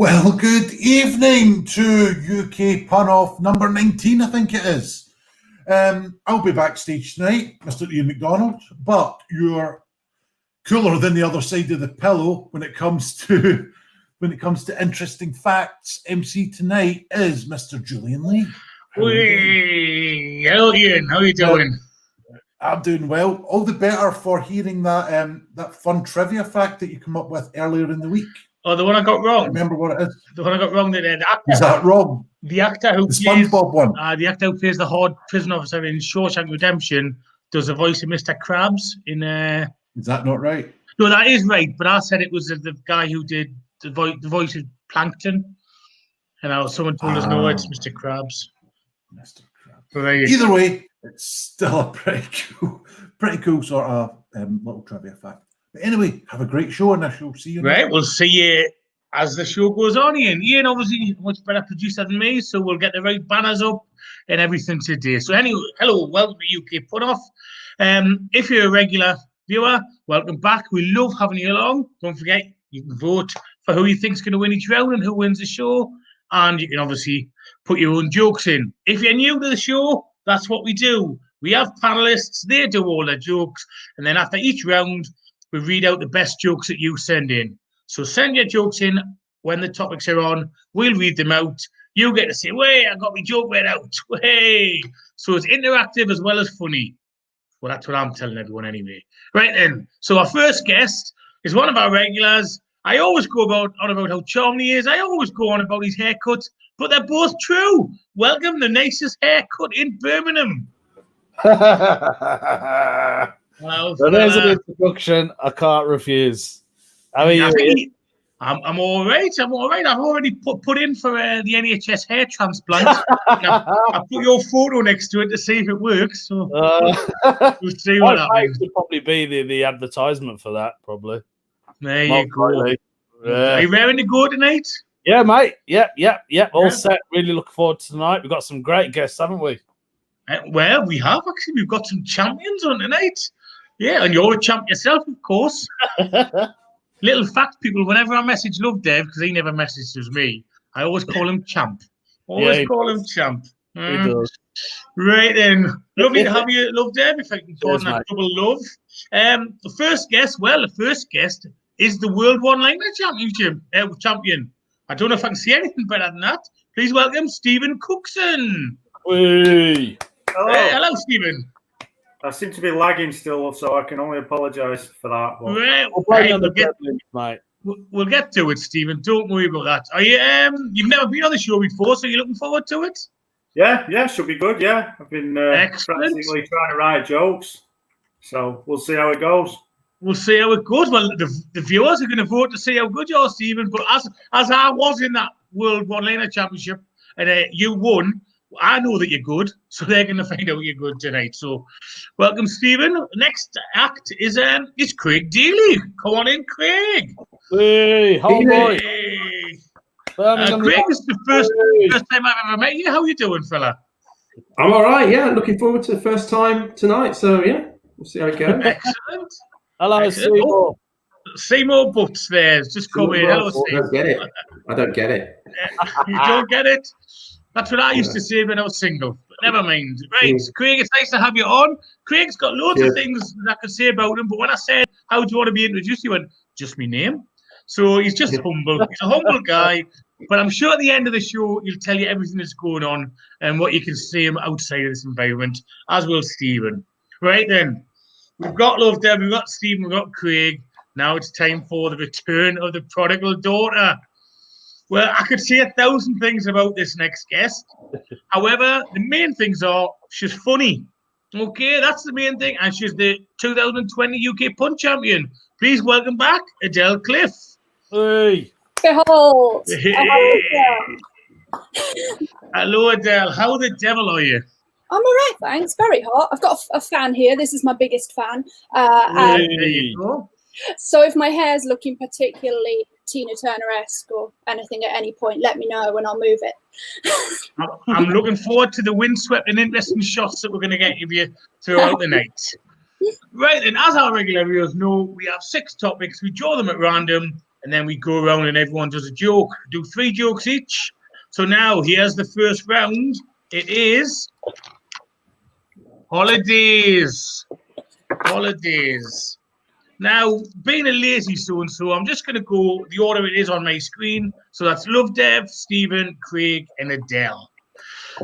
Well, good evening to UK Pun Off number 19, I think it is. I'll be backstage tonight, Mr. Ian McDonald, but you're cooler than the other side of the pillow when it comes to interesting facts. MC tonight is Mr. Julian Lee. Hello, Ian. How are you doing? I'm doing well. All the better for hearing that fun trivia fact that you come up with earlier in the week. Oh, the one I got wrong. I remember what it is. The one I got wrong. The actor. Is that wrong? The actor who the SpongeBob one. The actor who plays the hard prison officer in Shawshank Redemption does the voice of Mr. Krabs in. Is that not right? No, that is right. But I said it was the guy who did the voice of Plankton, and someone told us no, it's Mr. Krabs. Mr. Krabs. Either way, it's still a pretty cool sort of little trivia fact. But anyway, have a great show, and I shall see you. Right, we'll see you as the show goes on, Ian. Ian, obviously, much better producer than me, so we'll get the right banners up and everything today. So anyway, hello, welcome to UK Put Off. If you're a regular viewer, welcome back. We love having you along. Don't forget, you can vote for who you think's going to win each round and who wins the show. And you can obviously put your own jokes in. If you're new to the show, that's what we do. We have panelists, they do all their jokes, and then after each round, we read out the best jokes that you send in. So send your jokes in when the topics are on. We'll read them out. You get to say, "Wait, I got my joke read out." Hey, so it's interactive as well as funny. Well, that's what I'm telling everyone anyway. Right then. So our first guest is one of our regulars. I always go on about how charming he is. I always go on about his haircut, but they're both true. Welcome, the nicest haircut in Birmingham. Well, there's an introduction I can't refuse. How are you? I'm all right. I'm all right. I've already put in for the NHS hair transplant. I put your photo next to it to see if it works. So we'll see what happens. Would probably be the advertisement for that, probably. There you go. Yeah. Are you raring to go tonight? Yeah, mate. Yep. All set. Really looking forward to tonight. We've got some great guests, haven't we? Well, we have actually. We've got some champions on tonight. Yeah, and you're a champ yourself, of course. Little fact, people, whenever I message Love Dev, because he never messages me, I always call him Champ. Call him Champ. He does. Right then. Lovely to have you, Love Dev, if I can call that double love. The first guest is the World One-Liner champion. I don't know if I can see anything better than that. Please welcome Stephen Cookson. Hey. Hello, Stephen. I seem to be lagging still, so I can only apologise for that. We'll get to it, Stephen. Don't worry about that. Are you? You've never been on the show before, so you're looking forward to it? Yeah, should be good. Yeah, I've been practically trying to write jokes, so we'll see how it goes. We'll see how it goes. Well, the viewers are going to vote to see how good you are, Stephen. But as I was in that World One-Liner Championship and you won, I know that you're good, so they're going to find out you're good tonight. So, welcome, Stephen. Next act is Craig Daly. Come on in, Craig. Hey, how boy. Craig, is the first time I've ever met you. How are you doing, fella? I'm all right. Yeah, looking forward to the first time tonight. So yeah, we'll see how it goes. Excellent. Hello, Seymour. Seymour Butts there. Just come in. Hello, Seymour. I don't get it. I don't get it. You don't get it? That's what I used to say when I was single. But never mind. Right, Craig, it's nice to have you on. Craig's got loads of things I could say about him, but when I said, how do you want to be introduced? He went, just my name. So he's just humble. He's a humble guy. But I'm sure at the end of the show, he'll tell you everything that's going on and what you can see him outside of this environment, as will Stephen. Right then, we've got Love Dev, we've got Stephen, we've got Craig. Now it's time for the return of the prodigal daughter. Well, I could say 1,000 things about this next guest. However, the main things are she's funny. Okay, that's the main thing. And she's the 2020 UK Pun Champion. Please welcome back Adele Cliff. Hey. Behold. Hey. Hello, Adele. How the devil are you? I'm all right, thanks. Very hot. I've got a fan here. This is my biggest fan. There you go. So if my hair's looking particularly Tina Turner-esque or anything at any point, let me know and I'll move it. I'm looking forward to the windswept and interesting shots that we're going to get of you throughout the night. Right, and as our regular viewers know, we have 6 topics. We draw them at random. and then we go around and everyone does a joke. Do 3 jokes each. So now here's the first round. It is holidays. Holidays. Now, being a lazy so-and-so, I'm just going to go the order it is on my screen. So that's Love Dev, Stephen, Craig, and Adele.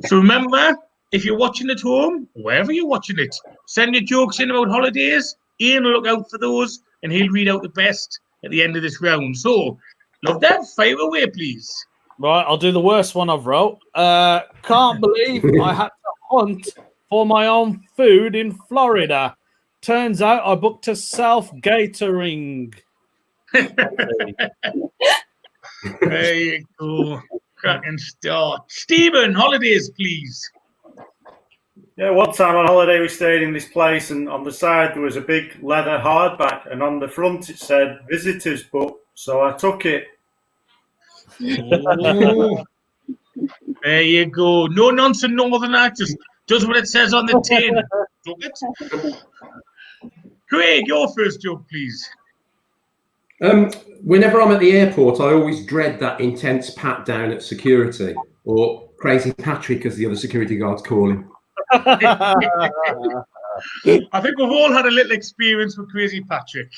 So remember, if you're watching at home, wherever you're watching it, send your jokes in about holidays. Ian will look out for those, and he'll read out the best at the end of this round. So, Love Dev, fire away, please. Right, I'll do the worst one I've wrote. Can't believe I had to hunt for my own food in Florida. Turns out I booked a self-catering. There you go. Cracking start. Stephen, holidays, please. Yeah, one time on holiday we stayed in this place, and on the side there was a big leather hardback, and on the front it said visitors book. So I took it. Oh, there you go. No nonsense, northern actors. Does what it says on the tin. Took it. Craig, your first joke, please. Whenever I'm at the airport, I always dread that intense pat down at security, or Crazy Patrick, as the other security guards call him. I think we've all had a little experience with Crazy Patrick.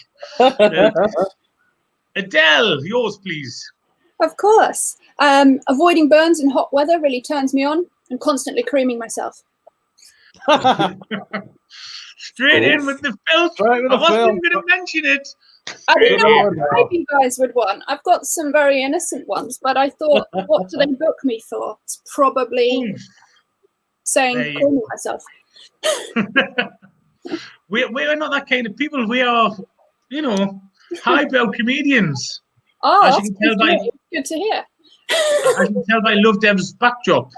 Adele, yours, please. Of course. Avoiding burns in hot weather really turns me on. I'm constantly creaming myself. Straight in with the filth. I wasn't even going to mention it. I didn't know what type you guys would want. I've got some very innocent ones, but I thought, what do they book me for? It's probably saying calling myself. We're not that kind of people. We are, highbrow comedians. Oh, as that's good to hear. I can tell by Love Dev's backdrop.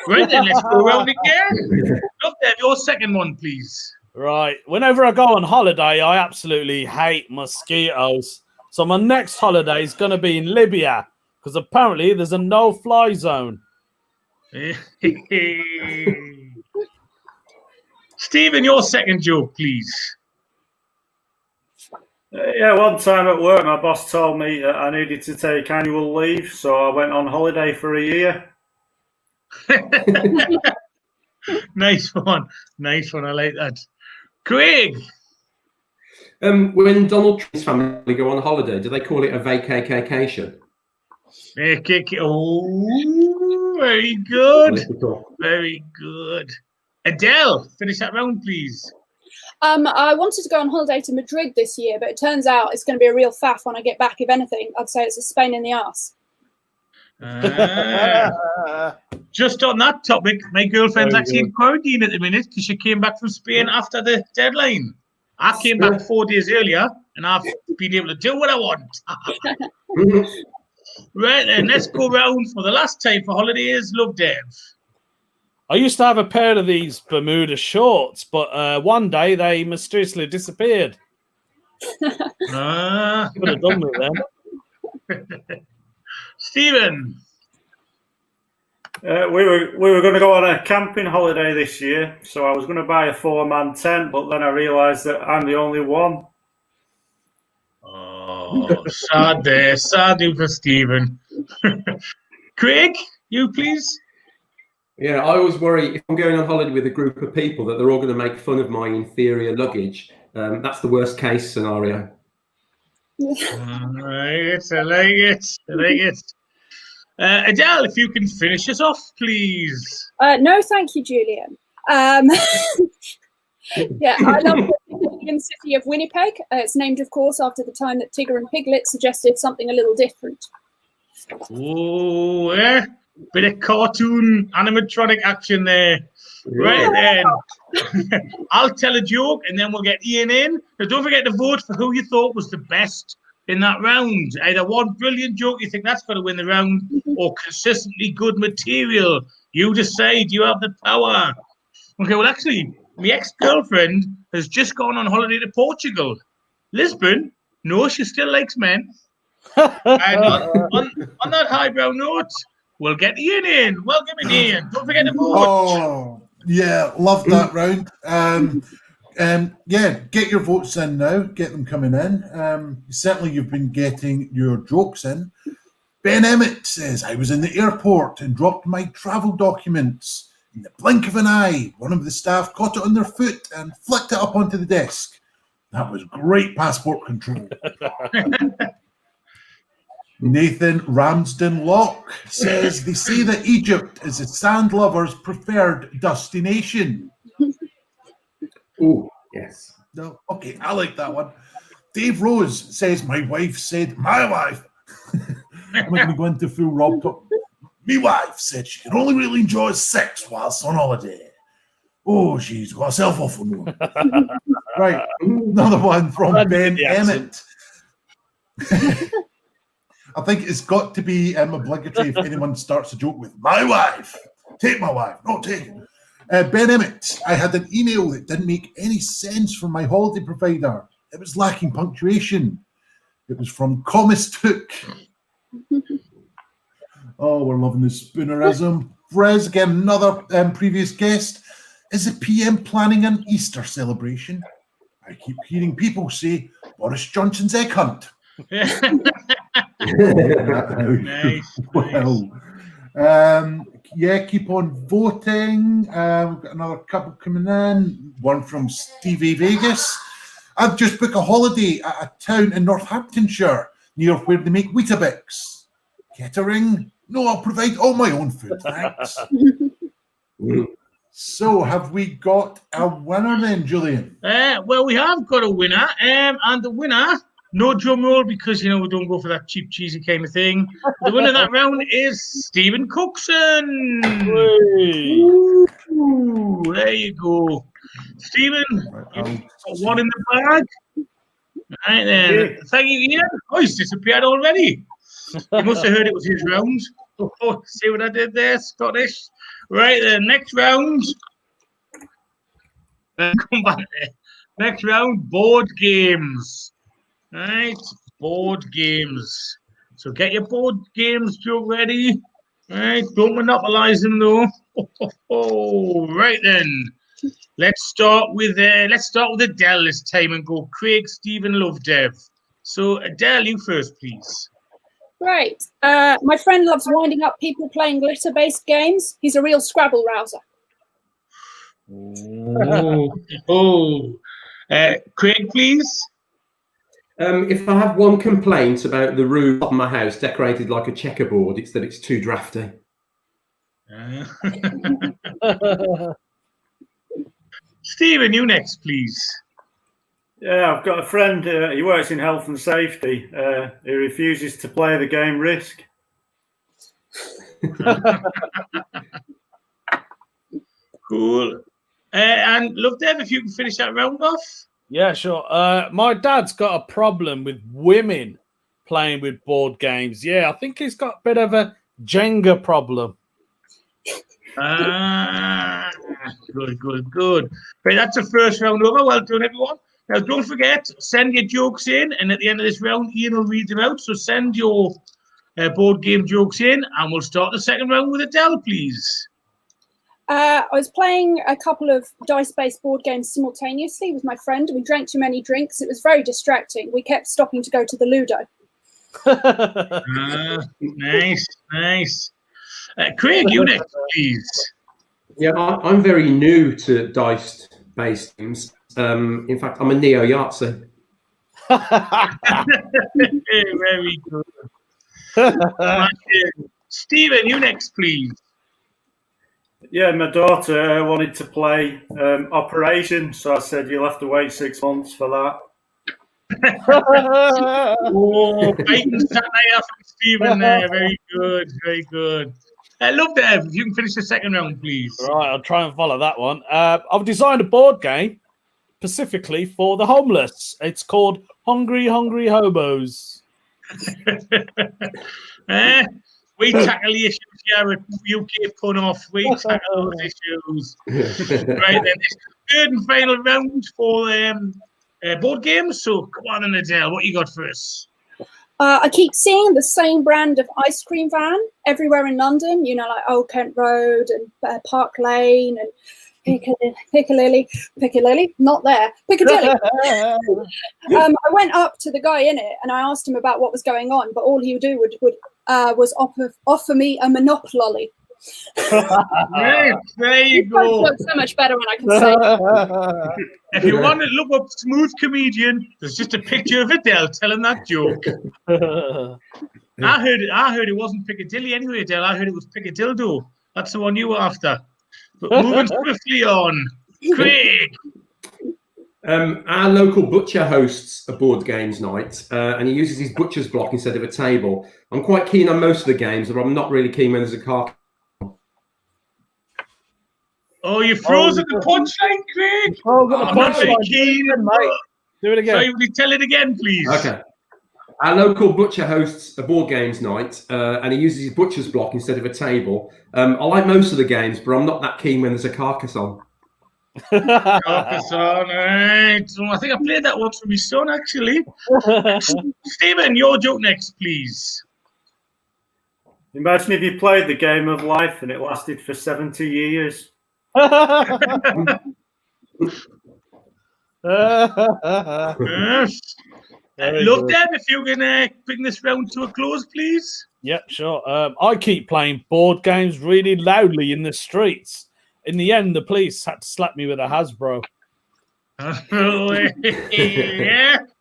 Right then, let's go around again. Love Dev, your second one, please. Right. Whenever I go on holiday, I absolutely hate mosquitoes. So my next holiday is going to be in Libya, because apparently there's a no-fly zone. Stephen, your second joke, please. Yeah, one time at work, my boss told me that I needed to take annual leave, so I went on holiday for a year. Nice one. Nice one. I like that. Craig. When Donald Trump's family go on holiday, do they call it a vacation? Oh, very good. Very good. Adele, finish that round, please. I wanted to go on holiday to Madrid this year, but it turns out it's going to be a real faff when I get back. If anything, I'd say it's a Spain in the arse. Just on that topic, my girlfriend's actually in quarantine at the minute because she came back from Spain after the deadline. I came back 4 days earlier, and I've been able to do what I want. Right then, let's go round for the last time for holidays. Love Dev. I used to have a pair of these Bermuda shorts, but one day they mysteriously disappeared. Could have done with them. Stephen. We were going to go on a camping holiday this year, so I was going to buy a 4-man tent, but then I realised that I'm the only one. Oh, sad day. Sad day for Stephen. Craig, you please. Yeah, I always worry if I'm going on holiday with a group of people that they're all going to make fun of my inferior luggage. That's the worst case scenario. All right, I like it. I like it. Adele, if you can finish us off, please. No, thank you, Julian. Yeah, I love the Canadian city of Winnipeg. It's named, of course, after the time that Tigger and Piglet suggested something a little different. Oh, yeah. Bit of cartoon animatronic action there. Right then. I'll tell a joke and then we'll get Ian in. Now, don't forget to vote for who you thought was the best in that round. Either one brilliant joke you think that's going to win the round or consistently good material. You decide. You have the power. Okay, well, actually, my ex-girlfriend has just gone on holiday to Portugal. Lisbon? No, she still likes men. And on that highbrow note, we'll get Ian in. Welcome in, Ian. Don't forget to vote. Oh, yeah, love that round. Yeah, get your votes in now. Get them coming in. Certainly, you've been getting your jokes in. Ben Emmett says, I was in the airport and dropped my travel documents. In the blink of an eye, one of the staff caught it on their foot and flicked it up onto the desk. That was great passport control. Nathan Ramsden Locke says, they say that Egypt is a sand lover's preferred destination. Oh, yes. No, okay, I like that one. Dave Rose says, my wife said, my wife. I'm going to go into full Rob talk. Me wife said she can only really enjoy sex whilst on holiday. Oh, she's got herself off on one. Right, another one from Ben Emmett. I think it's got to be obligatory if anyone starts a joke with my wife. Take my wife. No, take it. Ben Emmett, I had an email that didn't make any sense from my holiday provider. It was lacking punctuation. It was from Comistook. Oh, we're loving the spoonerism. Brez, again, another previous guest. Is the PM planning an Easter celebration? I keep hearing people say Boris Johnson's egg hunt. Nice. Well, yeah, keep on voting. We've got another couple coming in. One from Stevie Vegas. I've just booked a holiday at a town in Northamptonshire near where they make Weetabix. Kettering? No, I'll provide all my own food, thanks. So, have we got a winner then, Julian? Well, we have got a winner, and the winner, no drum roll because, we don't go for that cheap, cheesy kind of thing. The winner of that round is Stephen Cookson. Ooh, there you go. Stephen, you've got one in the bag. Right then. Thank you, Ian. Oh, he's disappeared already. You must have heard it was his round. Oh, see what I did there, Scottish? Right, the next round. Come back there. Next round, board games. Right, board games. So get your board games joke ready. Right, don't monopolize them though. Right then. Let's start with Adele this time and go Craig, Stephen, Lovedev. So Adele, you first, please. Right. My friend loves winding up people playing glitter-based games. He's a real Scrabble rouser. Craig, please. If I have one complaint about the roof of my house decorated like a checkerboard, it's that it's too drafty. Stephen, you next, please. Yeah, I've got a friend, he works in health and safety. He refuses to play the game Risk. Cool. And Lovedev, if you can finish that round off. Yeah, sure. My dad's got a problem with women playing with board games. Yeah, I think he's got a bit of a Jenga problem. Good. Right, that's the first round over. Well done, everyone. Now, don't forget, send your jokes in, and at the end of this round, Ian will read them out. So send your board game jokes in, and we'll start the second round with Adele, please. I was playing a couple of dice-based board games simultaneously with my friend. We drank too many drinks. It was very distracting. We kept stopping to go to the Ludo. Nice. Craig, you next, please. Yeah, I'm very new to dice-based games. In fact, I'm a neo-Yahtzee. Very good. Stephen, you next, please. Yeah, my daughter wanted to play Operation, so I said you'll have to wait 6 months for that. Fighting satire from Stephen there. Very good. I love that. If you can finish the second round, please. Right, I'll try and follow that one. I've designed a board game specifically for the homeless. It's called Hungry Hobos. We tackle the issues here at UK Pun Off. We tackle those issues. Right then, it's the third and final round for board games. So come on, Adele, what you got for us? I keep seeing the same brand of ice cream van everywhere in London, like Old Kent Road and Park Lane. And Piccadilly, not there. Piccadilly. I went up to the guy in it and I asked him about what was going on, but all he would do was offer me a Monopoly. Right, there you It go. works so much better when I can say. If you want to look up Smooth Comedian, there's just a picture of Adele telling that joke. I heard it wasn't Piccadilly anyway, Adele. I heard it was Piccadildo. That's the one you were after. But moving swiftly on, Craig. Our local butcher hosts a board games night, and he uses his butcher's block instead of a table. I'm quite keen on most of the games, but I'm not really keen when there's a car. Oh, you froze at the punchline, Craig. Oh, got the I'm not very punchline. keen. Mate. Do it again. Sorry, will you tell it again, please? Okay. Our local butcher hosts a board games night, and he uses his butcher's block instead of a table. I like most of the games, but I'm not that keen when there's a carcass on. Carcass on, right. So I think I played that once with my son, actually. Stephen, your joke next, please. Imagine if you played the game of life and it lasted for 70 years. Yes. Love them. If you can bring this round to a close, please. Yep, sure. I keep playing board games really loudly in the streets. In the end, the police had to slap me with a Hasbro. Yeah,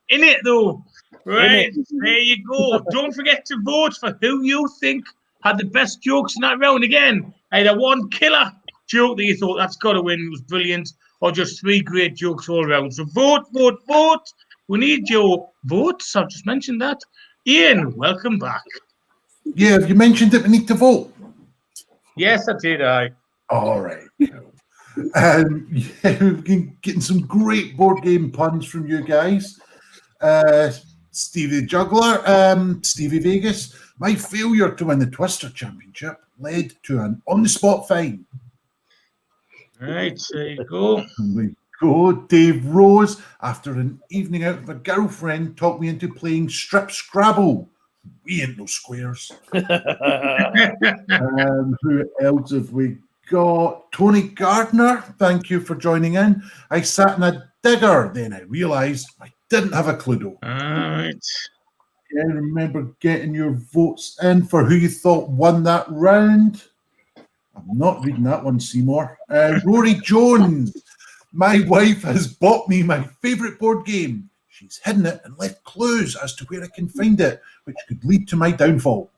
in it though. Right, there you go. Don't forget to vote for who you think had the best jokes in that round. Again, either one killer joke that you thought that's got to win, it was brilliant, or just 3 great jokes all around. So vote, vote, vote. We need your votes. I've just mentioned that. Ian, welcome back. Yeah, have you mentioned that we need to vote? Yes, I did. All right. Yeah, we've been getting some great board game puns from you guys. Stevie the Juggler, Stevie Vegas. My failure to win the Twister Championship led to an on-the-spot fine. Right, there you go. And we go. Dave Rose, after an evening out with a girlfriend, talked me into playing Strip Scrabble. We ain't no squares. Who else have we got? Tony Gardner, thank you for joining in. I sat in a digger, then I realised I didn't have a Cluedo. All right. Yeah, remember getting your votes in for who you thought won that round. I'm not reading that one, Seymour. Rory Jones, my wife has bought me my favourite board game. She's hidden it and left clues as to where I can find it, which could lead to my downfall.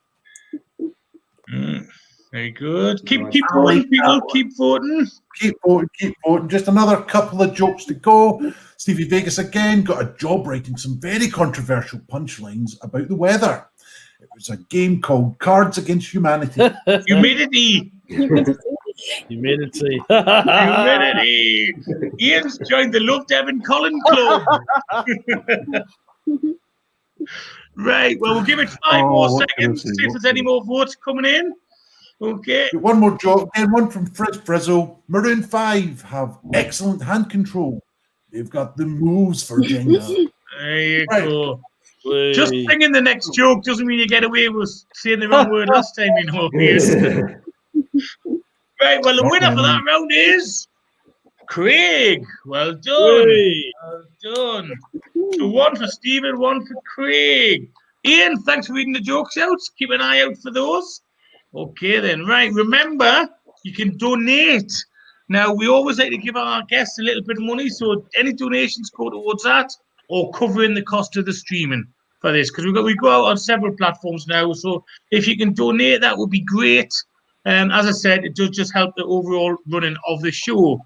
Very good. Keep voting, people. Keep voting. Keep voting, keep voting. Just another couple of jokes to go. Stevie Vegas again got a job writing some very controversial punchlines about the weather. It was a game called Cards Against Humanity. Humidity. Humidity. Humidity. Ian's joined the Love Devon Colin Club. Right. Well, we'll give it 5 more seconds to see if there's any more votes coming in. Okay. One more joke, and one from Frizz Frizzle. Maroon 5 have excellent hand control. They've got the moves for Jenga. There you go. Just singing the next joke doesn't mean you get away with saying the wrong word last time, you know. Right, well, the winner for that round is Craig. Well done. Well done. So 1 for Stephen, 1 for Craig. Ian, thanks for reading the jokes out. Keep an eye out for those. Okay, then. Right, remember, you can donate. Now, we always like to give our guests a little bit of money, so any donations go towards that or covering the cost of the streaming for this, because we go out on several platforms now, so if you can donate, that would be great. As I said, it does just help the overall running of the show.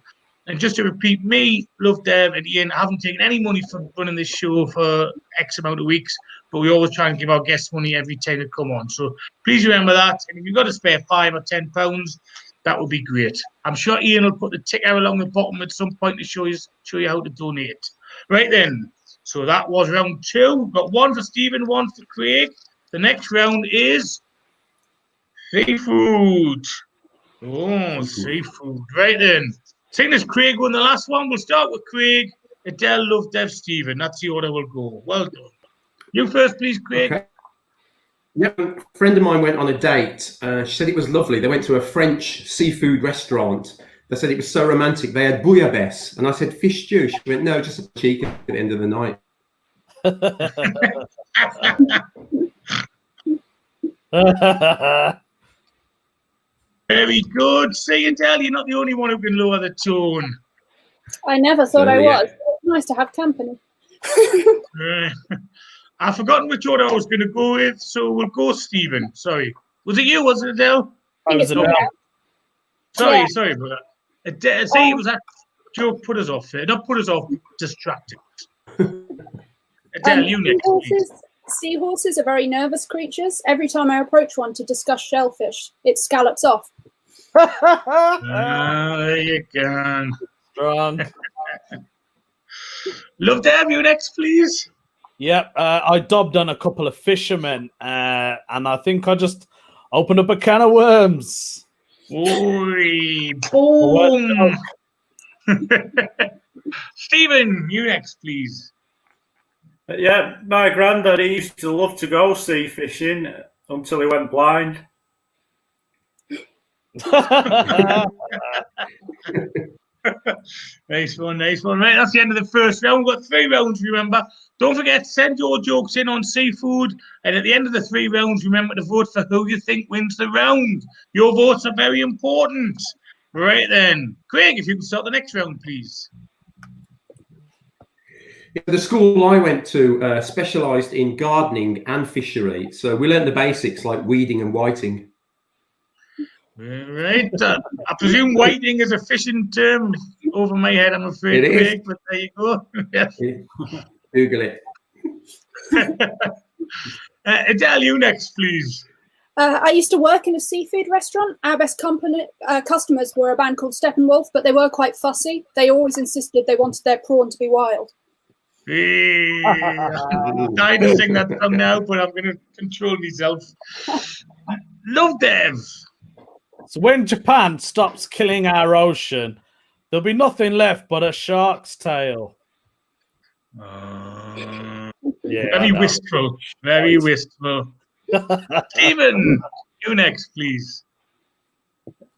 And just to repeat, me, Love Dev, and Ian haven't taken any money from running this show for X amount of weeks, but we always try and give our guests money every time they come on. So please remember that. And if you've got to spare £5 or £10, that would be great. I'm sure Ian will put the ticker along the bottom at some point to show you how to donate. Right then. So that was round 2. We've got 1 for Stephen, 1 for Craig. The next round is seafood. Oh, seafood. Right then. Seeing as Craig won the last one, we'll start with Craig, Adele, Love, Dev, Stephen. That's the order we'll go. Well done. You first, please, Craig. Okay. Yeah, a friend of mine went on a date. She said it was lovely. They went to a French seafood restaurant. They said it was so romantic. They had bouillabaisse, and I said fish stew. She went, no, just a cheek at the end of the night. Very good. See and tell, you're not the only one who can lower the tone. I never thought I Yeah. was. It's nice to have company. I've forgotten which order I was going to go with, so we'll go Stephen. Sorry. Was it you? Was it Adele? I was it's about- Sorry, Yeah. sorry about that. Adele, see, it was that joke put us off. Not put us off, distracted. Adele, you next, please. Seahorses are very nervous creatures. Every time I approach one to discuss shellfish, it scallops off. There you go. Strong. Love to have you next, please. Yep, I dobbed on a couple of fishermen, and I think I just opened up a can of worms. Oi, boom. Stephen, you next, please. Yeah, my granddad, he used to love to go sea fishing until he went blind. Nice one, nice one. Right, that's the end of the first round. We've got 3 rounds, remember. Don't forget to send your jokes in on seafood. And at the end of the 3 rounds, remember to vote for who you think wins the round. Your votes are very important. Right then. Craig, if you can start the next round, please. The school I went to specialised in gardening and fishery. So we learned the basics like weeding and whiting. Right. I presume whiting is a fishing term over my head, I'm afraid, It is. Craig, but there you go. Yes. Google it. Adele, you next, please. I used to work in a seafood restaurant. Our best customers were a band called Steppenwolf, but they were quite fussy. They always insisted they wanted their prawn to be wild. Hey, I'm dying to sing that song now, but I'm going to control myself. Love Dev. So when Japan stops killing our ocean, there'll be nothing left but a shark's tail. Yeah, Very wistful. Very wistful. Stephen, you next, please.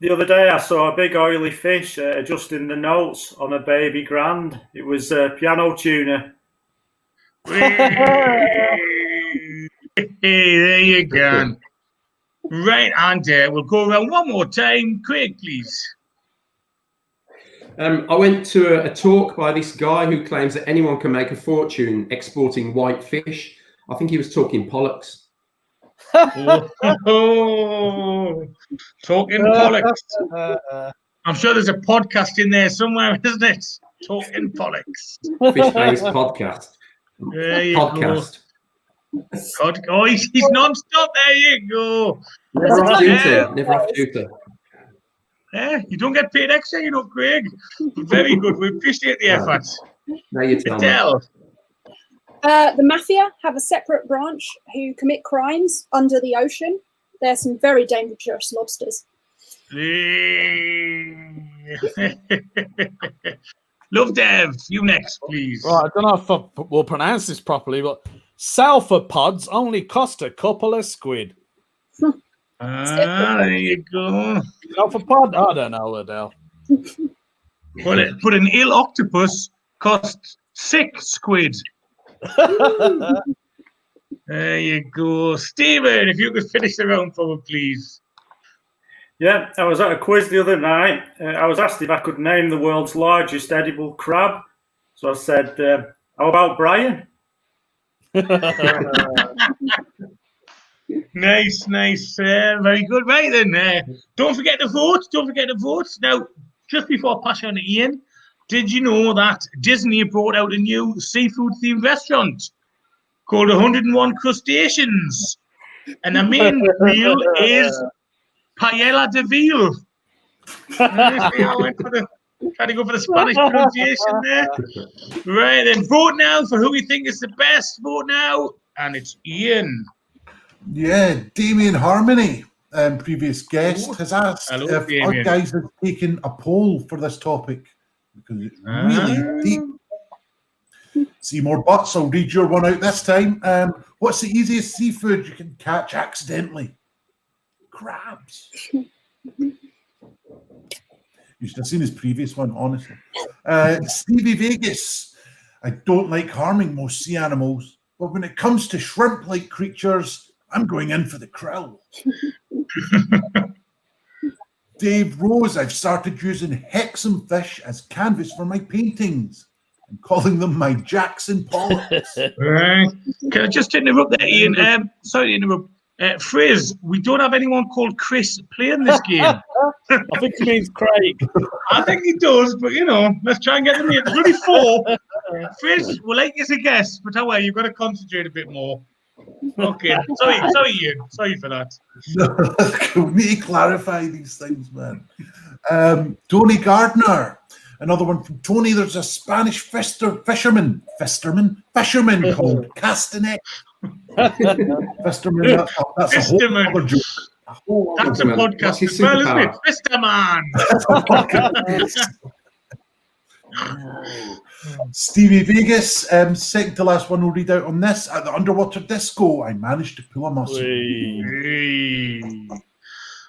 The other day, I saw a big oily fish adjusting the notes on a baby grand. It was piano tuner. Hey, there you go. Right, and we'll go around one more time. Craig, please. I went to a talk by this guy who claims that anyone can make a fortune exporting white fish. I think he was talking pollocks. Oh, talking pollocks. I'm sure there's a podcast in there somewhere, isn't it? Talking pollocks. Fish-based podcast. There you Podcast. Oh, he's non-stop. There you go. Never off Yeah. duty. Never off duty. Yeah, you don't get paid extra, you know, Craig. Very good. We appreciate the effort. Now you tell me. Adele. The mafia have a separate branch who commit crimes under the ocean. There's some very dangerous lobsters. Love Dev, you next, please. Right, I don't know if I will pronounce this properly, but cephalopods only cost a couple of squid. There you go. Cephalopod? I don't know, Adele. But an ill octopus costs 6 squid. There you go. Stephen, if you could finish the round for me, please. Yeah, I was at a quiz the other night. I was asked if I could name the world's largest edible crab. So I said, how about Brian? Nice. Very good. Right then. Don't forget to vote. Now, just before I pass you on to Ian, did you know that Disney brought out a new seafood-themed restaurant called 101 Crustaceans? And the main meal is paella de veal. I went for trying to go for the Spanish pronunciation there. Right then, vote now for who we think is the best. Vote now. And it's Ian. Yeah, Damien Harmony, previous guest, has asked Hello, if our Damien. guys have taken a poll for this topic because it's really deep. See more butts. I'll read your one out this time. What's the easiest seafood you can catch accidentally? Crabs. You should have seen his previous one, honestly. Stevie Vegas. I don't like harming most sea animals, but when it comes to shrimp-like creatures, I'm going in for the krill. Dave Rose. I've started using Hexam fish as canvas for my paintings. I'm calling them my Jackson Pollocks. Right. Can I just interrupt there, Ian? Sorry to interrupt. Frizz, we don't have anyone called Chris playing this game. I think he means Craig. I think he does, but let's try and get them in. There's only 4. Frizz, we'll like you as a guest, but however, you've got to concentrate a bit more. Okay. Sorry, Ian. Sorry for that. We need to clarify these things, man. Tony Gardner. Another one from Tony. There's a Spanish fisherman called Castanet. Fisherman, that's a whole other joke. That's a podcast as well, isn't it? Fisterman. Stevie Vegas, second to last one we'll read out on this. At the underwater disco, I managed to pull a muscle.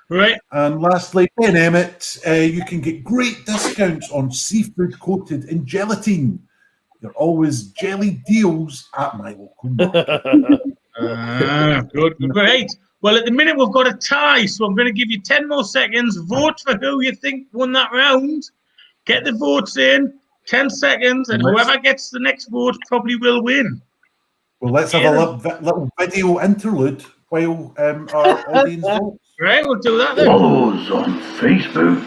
Right. And lastly, Ben Emmett, you can get great discounts on seafood coated in gelatine. There are always jelly deals at my local market. Good. Right. Well, at the minute, we've got a tie, so I'm going to give you 10 more seconds. Vote for who you think won that round. Get the votes in. 10 seconds, and whoever gets the next vote probably will win. Well, let's have a little video interlude while our audience votes. Right, we'll do that then. Follow us on Facebook,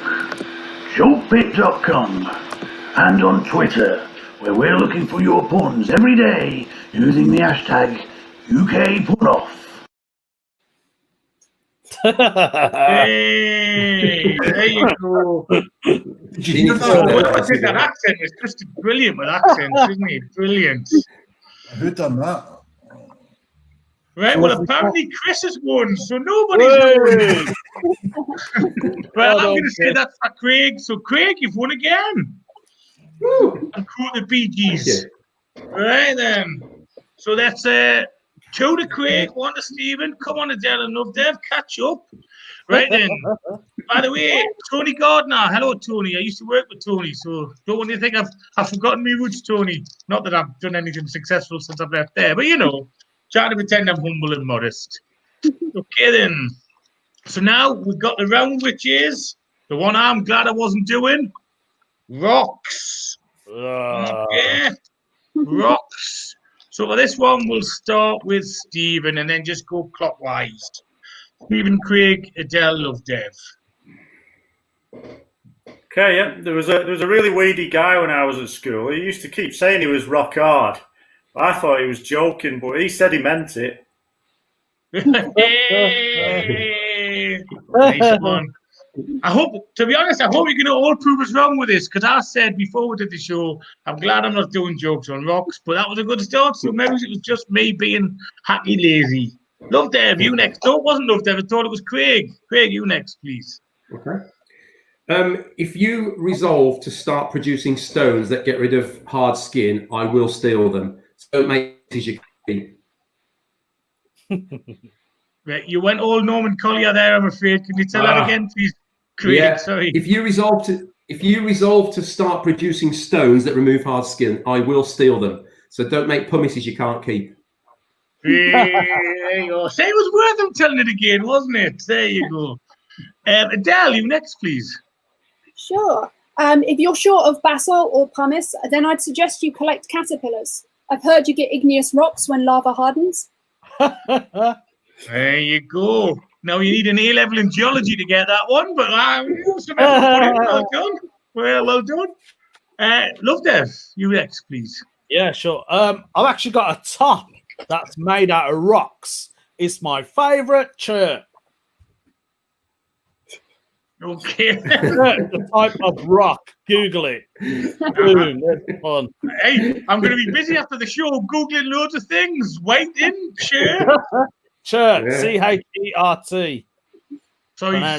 jokebit.com, and on Twitter, where we're looking for your puns every day using the hashtag UKPunOff. Hey, there you go. Did you hear that? That accent is just brilliant with accents, isn't he? Brilliant. Who done that? Right, well, apparently Chris has won, so nobody's won. Well, I'm going to say that's for Craig. So, Craig, you've won again. Woo. And quote the Bee Gees. Right, then. So, that's 2 to Craig, 1 to Stephen. Come on, Adele and Love Dev, catch up. Right, then. By the way, Tony Gardner. Hello, Tony. I used to work with Tony, so don't want you to think I've forgotten my roots, Tony. Not that I've done anything successful since I've left there, but trying to pretend I'm humble and modest. Okay, then. So now we've got the round, which is the one I'm glad I wasn't doing. Rocks. Okay. Rocks. So for this one, we'll start with Stephen and then just go clockwise. Stephen, Craig, Adele, Love Dev. Okay, yeah. There was a really weedy guy when I was at school. He used to keep saying he was rock hard. I thought he was joking, but he said he meant it. Hey! Nice one. I hope you're going to all prove us wrong with this, because I said before we did the show, I'm glad I'm not doing jokes on rocks, but that was a good start, so maybe it was just me being hacky lazy. Love Dev, you next. No, it wasn't Love Dev, I thought it was Craig. Craig, you next, please. Okay. If you resolve to start producing stones that get rid of hard skin, I will steal them. So don't make it your keep. Right, you went all Norman Collier there, I'm afraid. Can you tell that again, please? Craig, yeah. Sorry. If you resolve to start producing stones that remove hard skin, I will steal them. So don't make promises you can't keep. There you go. Say it was worth them telling it again, wasn't it? There you go. Adele, you next, please. Sure. If you're short of basalt or pumice, then I'd suggest you collect caterpillars. I've heard you get igneous rocks when lava hardens. There you go. Now you need an A-level in geology to get that one, but well done. Well done. Love Dev, you next, please. Yeah, sure. I've actually got a top that's made out of rocks. It's my favourite shirt. Okay. The type of rock. Google it. Boom. That's fun. Hey, I'm going to be busy after the show Googling loads of things. Waiting, shirt. Shirt. Yeah. CHERT. Sorry,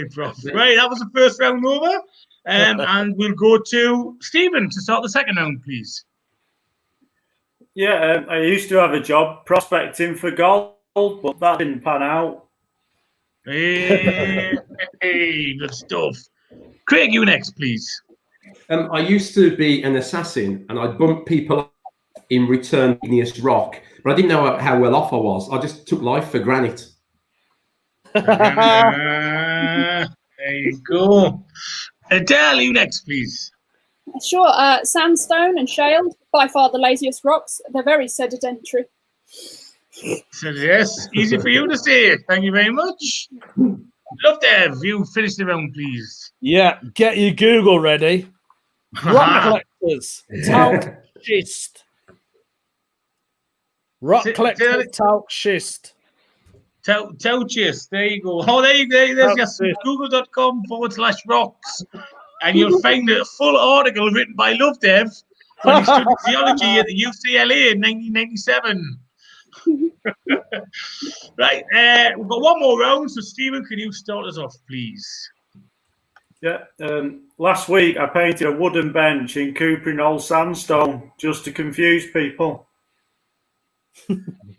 Prof. Right, that was the first round over. And we'll go to Stephen to start the second round, please. Yeah, I used to have a job prospecting for gold, but that didn't pan out. Hey, good stuff. Craig, you next, please. I used to be an assassin, and I'd bump people up in return for igneous rock, but I didn't know how well off I was. I just took life for granite. There you go. Adele, you next, please. Sure. Sandstone and shale, by far the laziest rocks. They're very sedentary. So yes, easy for you to say. Thank you very much. Love Dev, you finish the round, please. Yeah, get your Google ready. Rock collectors, talc schist. Rock collectors, talc schist. Tauchist, there you go. Oh, there's just google.com/rocks, and you'll find a full article written by Love Dev when he studied geology at the UCLA in 1997. Right, we've got one more round, so Stephen, can you start us off, please? Yeah. Last week I painted a wooden bench in Cuprinol sandstone just to confuse people.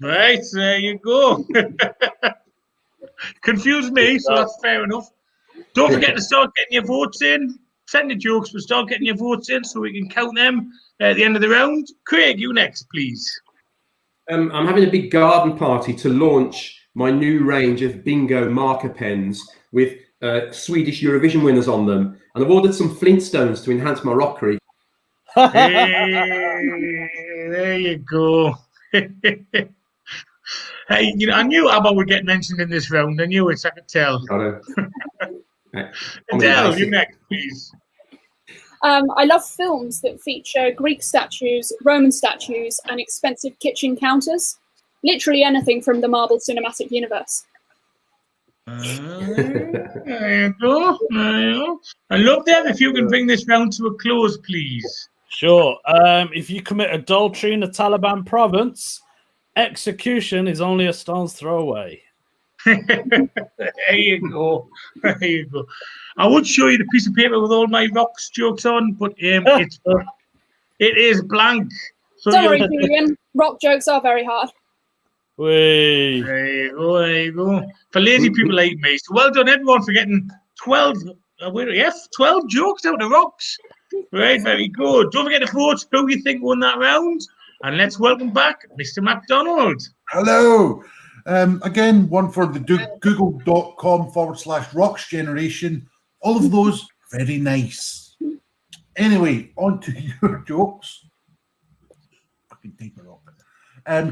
Right, there you go. Confused me, so that's fair enough. Don't forget to start getting your votes in. Send the jokes, but start getting your votes in so we can count them at the end of the round. Craig, you next, please. I'm having a big garden party to launch my new range of bingo marker pens with Swedish Eurovision winners on them, and I've ordered some Flintstones to enhance my rockery. Hey, there you go. Hey, I knew ABBA would get mentioned in this round. I knew it, I could tell. Adele, you next, please. I love films that feature Greek statues, Roman statues, and expensive kitchen counters. Literally anything from the Marvel Cinematic Universe. There you go. I love them. If you can bring this round to a close, please. Sure. If you commit adultery in the Taliban province, execution is only a stone's throw away. There you go. There you go. I would show you the piece of paper with all my rocks jokes on, but it is blank. So Don't worry, Julian. Rock jokes are very hard. Whee. There you go. There you go. For lazy people like me. So well done, everyone, for getting 12 jokes out of rocks. Right, very good. Don't forget to vote who you think won that round. And let's welcome back Mr. MacDonald. Hello. Again, one for the google.com/rocks generation. All of those very nice. Anyway, on to your jokes. Fucking type of rock.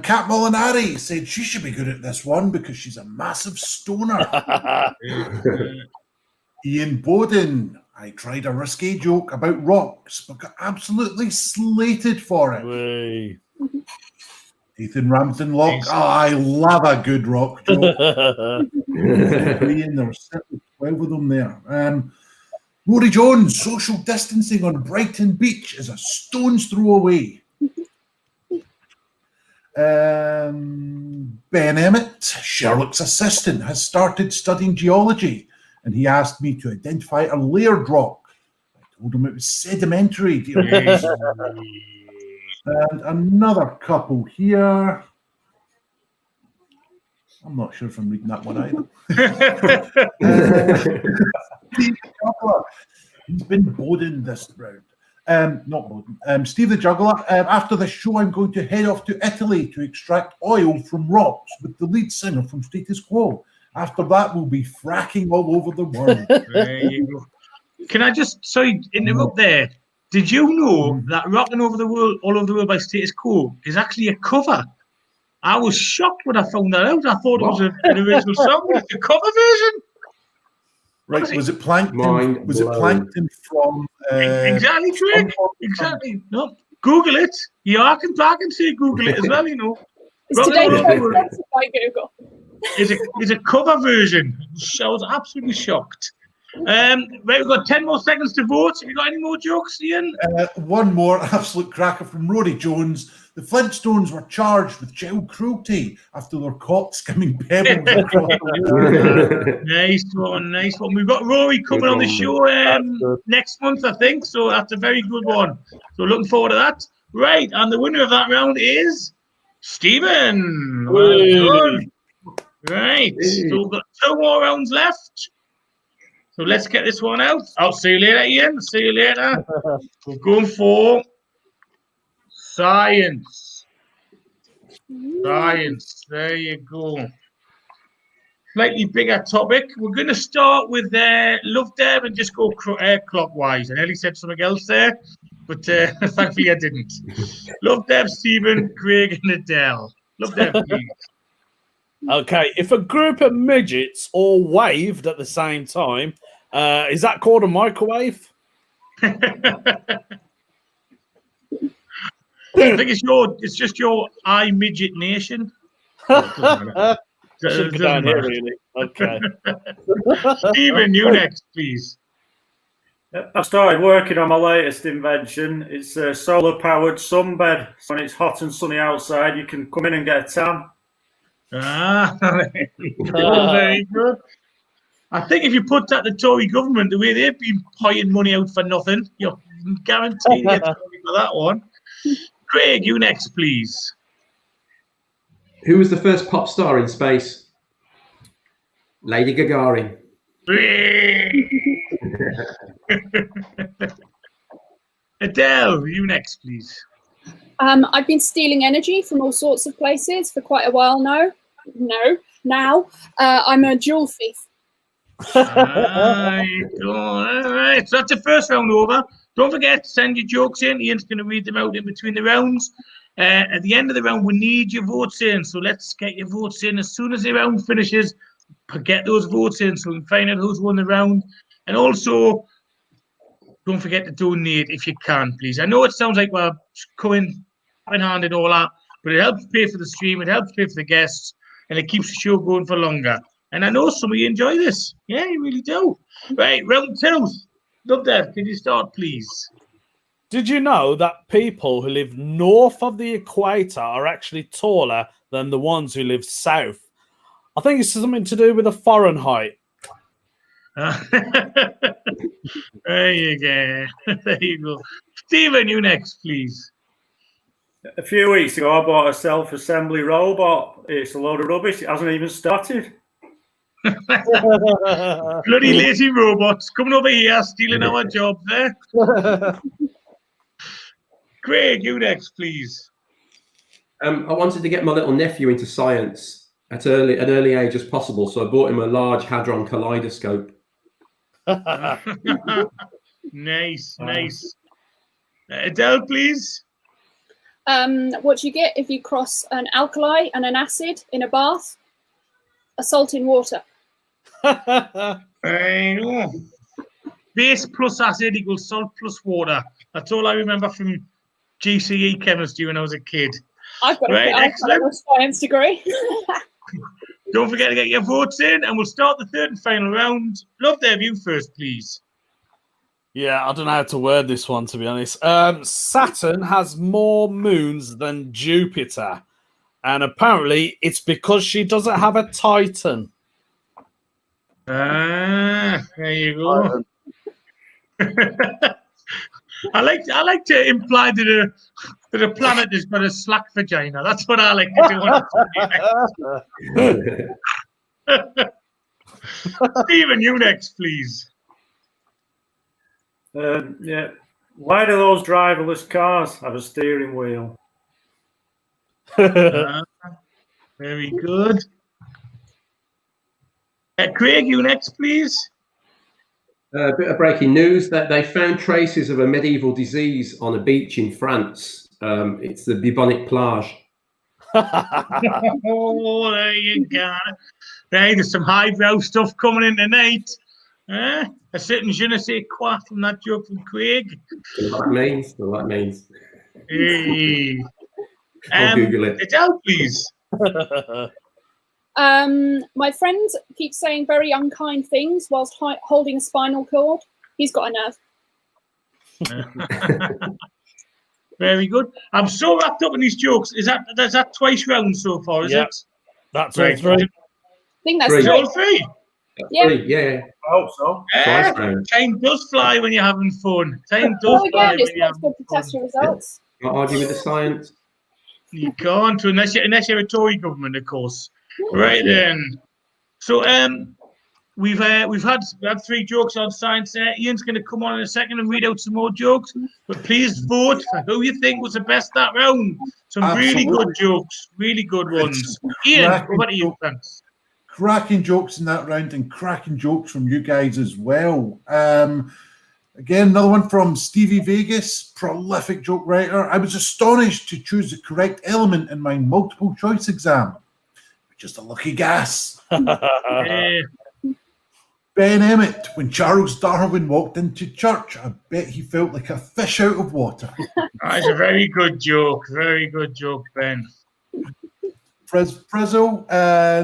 Kat Molinari said she should be good at this one because she's a massive stoner. Ian Bowden, I tried a risque joke about rocks, but got absolutely slated for it. Whee. Ethan Ramsden Locke, I love a good rock joke. There were certainly 12 of them there. Rory Jones, social distancing on Brighton Beach is a stone's throw away. Ben Emmett, Sherlock's assistant, has started studying geology, and he asked me to identify a layered rock. I told him it was sedimentary. And another couple here. I'm not sure if I'm reading that one either. He's been Bowden this round. Not Bowden. Steve the Juggler. After the show, I'm going to head off to Italy to extract oil from rocks with the lead singer from Status Quo. After that, we'll be fracking all over the world. There you go. Can I just interrupt there? Did you know that "Rocking Over the World, All Over the World" by Status Quo is actually a cover? I was shocked when I found that out. I thought it was an original song, but it's a cover version. Right? Was it Plankton? Was it Plankton from? Exactly, Craig. Exactly. No, Google it. Yeah, I can say Google it as well. You know, Is today's show sponsored by Google? It's a cover version. I was absolutely shocked. Right, we've got 10 more seconds to vote. Have you got any more jokes, Ian? One more absolute cracker from Rory Jones. The Flintstones were charged with child cruelty after their caught skimming pebbles across the Nice one, nice one. We've got Rory coming on the show next month, I think. So that's a very good one. So looking forward to that. Right, and the winner of that round is Stephen. Well done. Right, so we've got 2 more rounds left. So let's get this one out. I'll see you later, Ian. See you later. We're going for science. Science. There you go. Slightly bigger topic. We're going to start with Love Deb and just go clockwise. I nearly said something else there, but thankfully I didn't. Love Deb, Stephen, Craig, and Adele. Love Deb, please. Okay, if a group of midgets all waved at the same time, is that called a microwave? I think it's just your midget nation. Should go down here, really. Okay. Stephen, you next, please. I've started working on my latest invention. It's a solar-powered sunbed. So when it's hot and sunny outside, you can come in and get a tan. Very good. I think if you put that to the Tory government, the way they've been paying money out for nothing, you're guaranteed to get something for that one. Craig, you next, please. Who was the first pop star in space? Lady Gagarin. Adele, you next, please. I've been stealing energy from all sorts of places for quite a while now. Now I'm a jewel thief. All right, so that's the first round over. Don't forget to send your jokes in. Ian's going to read them out in between the rounds. At the end of the round, we need your votes in. So let's get your votes in as soon as the round finishes. Get those votes in so we can find out who's won the round. And also, don't forget to donate if you can, please. I know it sounds like we're going hand in all that, but it helps pay for the stream, it helps pay for the guests, and it keeps the show going for longer. And I know some of you enjoy this. Yeah, you really do. Right, round two. Love that. Can you start, please? Did you know that people who live north of the equator are actually taller than the ones who live south? I think it's something to do with the Fahrenheit. There you go. There you go. Stephen, you next, please. A few weeks ago, I bought a self-assembly robot. It's a load of rubbish. It hasn't even started. Bloody lazy robots coming over here, stealing our jobs there. Craig, you next, please. I wanted to get my little nephew into science at an early age as possible, so I bought him a large Hadron kaleidoscope. Nice. Adele, please. What do you get if you cross an alkali and an acid in a bath? A salt in water. Base plus acid equals salt plus water. That's all I remember from GCE chemistry when I was a kid. I've got a science degree. Don't forget to get your votes in, and we'll start the third and final round. Love their view first, please. Yeah, I don't know how to word this one, to be honest. Saturn has more moons than Jupiter, and apparently it's because she doesn't have a Titan. There you go. I like to imply that a planet has got a slack vagina. That's what I like to do. Stephen, you next, please. Yeah. Why do those driverless cars have a steering wheel? Very good. Craig, you next, please. A bit of breaking news that they found traces of a medieval disease on a beach in France. It's the bubonic plague. Oh, there you go. Hey, there's some highbrow stuff coming in tonight. A certain je ne sais quoi from that joke from Craig. What that means. Hey. I'll Google it. It's out, please. My friend keeps saying very unkind things whilst holding a spinal cord. He's got a nerve. Very good. I'm so wrapped up in these jokes. Is that twice round so far? Is it? That's right. all three. I think that's Three. All three. Yeah. Yeah. I hope so. Time does fly when you're having fun. Time does Well, fly again, when it's you're not having good to test your results. Can't argue with the science. You can't, unless you're a Tory government, of course. Right then. So, we've had 3 jokes on science there. Ian's going to come on in a second and read out some more jokes. But please vote for who you think was the best that round. Some really good jokes, really good ones. Ian, over to you. Thanks. Cracking jokes in that round and cracking jokes from you guys as well. Again, another one from Stevie Vegas, prolific joke writer. I was astonished to choose the correct element in my multiple choice exam. Just a lucky guess. Ben Emmett, when Charles Darwin walked into church, I bet he felt like a fish out of water. That's a very good joke. Very good joke, Ben. Frizzle,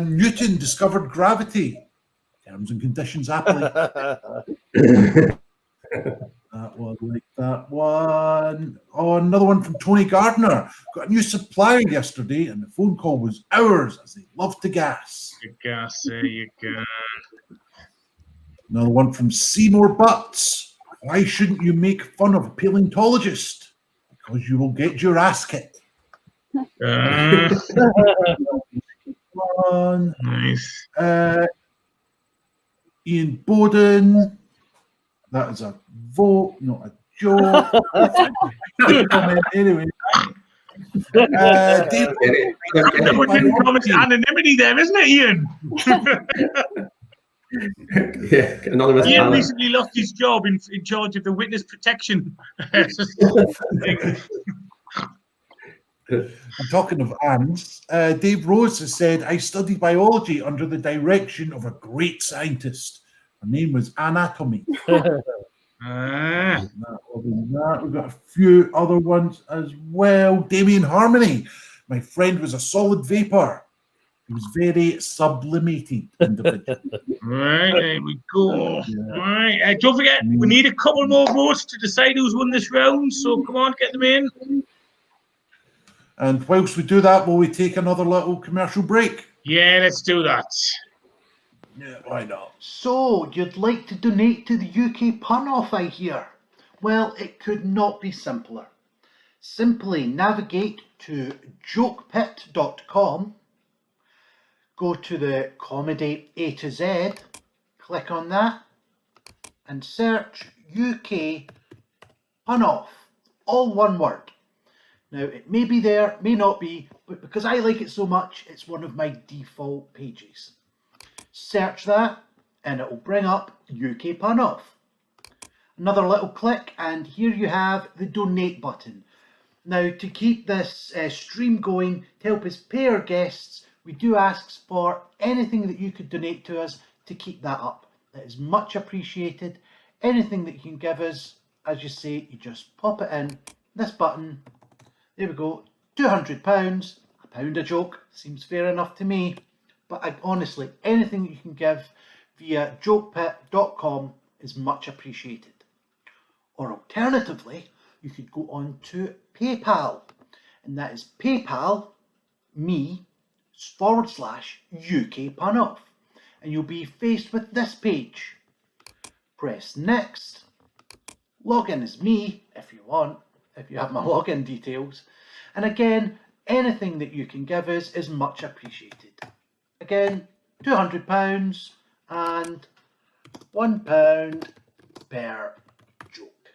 Newton discovered gravity. Terms and conditions happily. That one, like that one. Oh, another one from Tony Gardner. Got a new supplier yesterday, and the phone call was hours, as they love to gas. There you go. Another one from Seymour Butts. Why shouldn't you make fun of a paleontologist? Because you will get your ass kicked. Nice. Ian Bowden. That is a vote, not a joke. Anyway. Dave, didn't promise anonymity there, isn't it, Ian? Yeah, anonymous. Ian recently lost his job in charge of the witness protection. I'm talking of ants. Dave Rose has said, I studied biology under the direction of a great scientist. Her name was Anatomy. We've got a few other ones as well. Damien Harmony. My friend was a solid vapor. He was very sublimated individual. Right, there we go. Yeah. Right, don't forget, we need a couple more votes to decide who's won this round. So come on, get them in. And whilst we do that, will we take another little commercial break? Yeah, let's do that. Yeah, why not? So, you'd like to donate to the UK Pun Off, I hear? Well, it could not be simpler. Simply navigate to jokepit.com, go to the comedy A to Z, click on that, and search UK Pun Off, all one word. Now, it may be there, may not be, but because I like it so much, it's one of my default pages. Search that and it will bring up UK Pun Off. Another little click and here you have the donate button. Now, to keep this stream going, to help us pay our guests, we do ask for anything that you could donate to us to keep that up. That is much appreciated. Anything that you can give us, as you say, you just pop it in this button. There we go, £200, a pound a joke, seems fair enough to me. But honestly, anything you can give via jokepit.com is much appreciated. Or alternatively, you could go on to PayPal, and that is PayPal.me/UK Pun Off, and you'll be faced with this page. Press next. Login as me if you want, if you have my login details. And again, anything that you can give us is much appreciated. Again, £200 and £1 per joke.